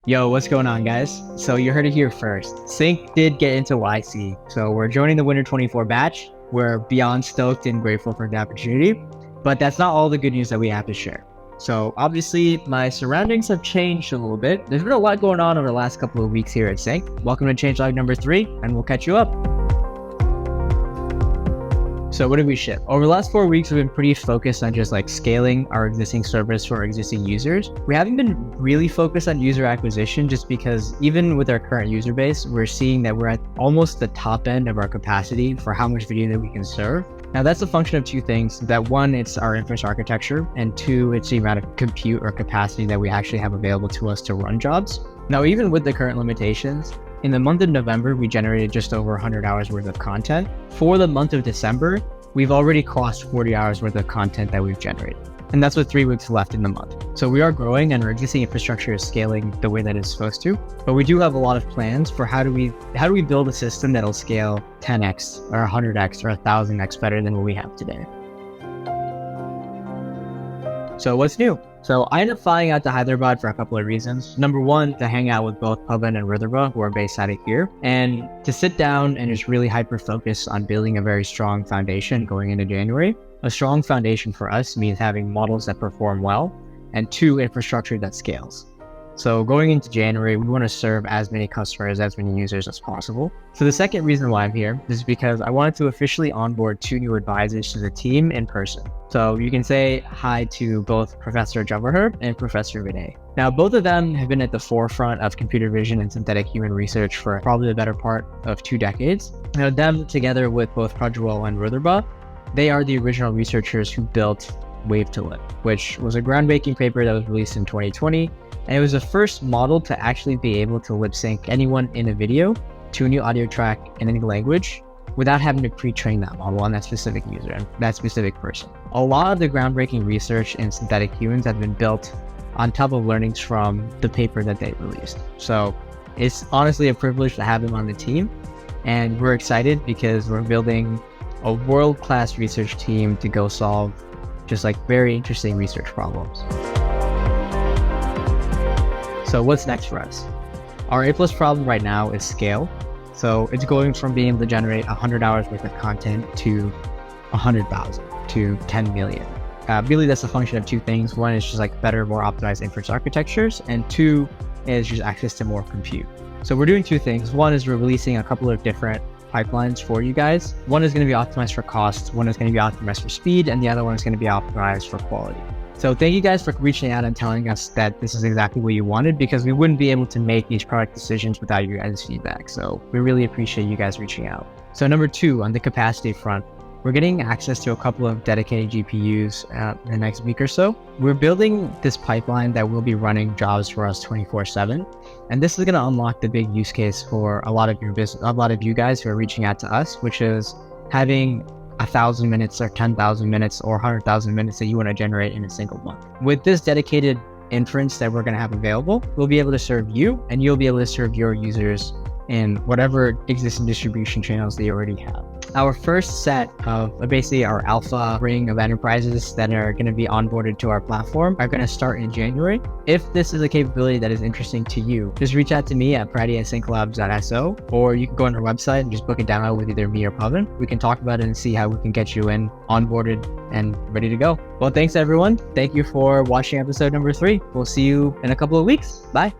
Yo, what's going on, guys? So you heard it here first. Sync did get into YC, so we're joining the Winter 24 batch. We're beyond stoked and grateful for the opportunity, but that's not all the good news that we have to share. So obviously, my surroundings have changed a little bit. There's been a lot going on over the last couple of weeks here at Sync. Welcome to changelog number 3, and we'll catch you up. So what did we ship? Over the last 4 weeks, we've been pretty focused on just like scaling our existing service for our existing users. We haven't been really focused on user acquisition just because even with our current user base, we're seeing that we're at almost the top end of our capacity for how much video that we can serve. Now that's a function of two things. That one, it's our inference architecture, and two, it's the amount of compute or capacity that we actually have available to us to run jobs. Now, even with the current limitations, in the month of November, we generated just over 100 hours worth of content. For the month of December, we've already crossed 40 hours worth of content that we've generated. And that's with 3 weeks left in the month. So we are growing and our existing infrastructure is scaling the way that it's supposed to. But we do have a lot of plans for how do we build a system that'll scale 10x or 100x or 1000x better than what we have today. So what's new? So I ended up flying out to Hyderabad for a couple of reasons. Number one, to hang out with both Pavan and Rudra, who are based out of here, and to sit down and just really hyper-focus on building a very strong foundation going into January. A strong foundation for us means having models that perform well, and two, infrastructure that scales. So going into January, we want to serve as many customers, as many users as possible. So the second reason why I'm here is because I wanted to officially onboard 2 new advisors to the team in person. So you can say hi to both Professor Jawahar and Professor Vinay. Now, both of them have been at the forefront of computer vision and synthetic human research for probably the better part of 2 decades. Now, them together with both Prajwal and Rudra, they are the original researchers who built Wave to Lip, which was a groundbreaking paper that was released in 2020. And it was the first model to actually be able to lip sync anyone in a video to a new audio track in any language without having to pre-train that model on that specific user and that specific person. A lot of the groundbreaking research in synthetic humans have been built on top of learnings from the paper that they released. So it's honestly a privilege to have them on the team. And we're excited because we're building a world-class research team to go solve just like very interesting research problems. So what's next for us? Our A+ problem right now is scale. So it's going from being able to generate 100 hours worth of content to 100,000 to 10 million. Really, that's a function of 2 things. One is just like better, more optimized inference architectures, and 2 is just access to more compute. So we're doing 2 things. One is we're releasing a couple of different pipelines for you guys. One is going to be optimized for cost, one is going to be optimized for speed, and the other one is going to be optimized for quality. So thank you guys for reaching out and telling us that this is exactly what you wanted, because we wouldn't be able to make these product decisions without your guys' feedback. So we really appreciate you guys reaching out. So number 2, on the capacity front, we're getting access to a couple of dedicated GPUs in the next week or so. We're building this pipeline that will be running jobs for us 24/7. And this is going to unlock the big use case for a lot of your business, a lot of you guys who are reaching out to us, which is having 1,000 minutes or 10,000 minutes or 100,000 minutes that you want to generate in a single month. With this dedicated inference that we're going to have available, we'll be able to serve you and you'll be able to serve your users in whatever existing distribution channels that you already have. Our first set of basically our alpha ring of enterprises that are going to be onboarded to our platform are going to start in January. If this is a capability that is interesting to you, just reach out to me at prati@sync.log.so, or you can go on our website and just book a demo with either me or Pavan. We can talk about it and see how we can get you in, onboarded, and ready to go. Well, thanks everyone. Thank you for watching episode number 3. We'll see you in a couple of weeks. Bye.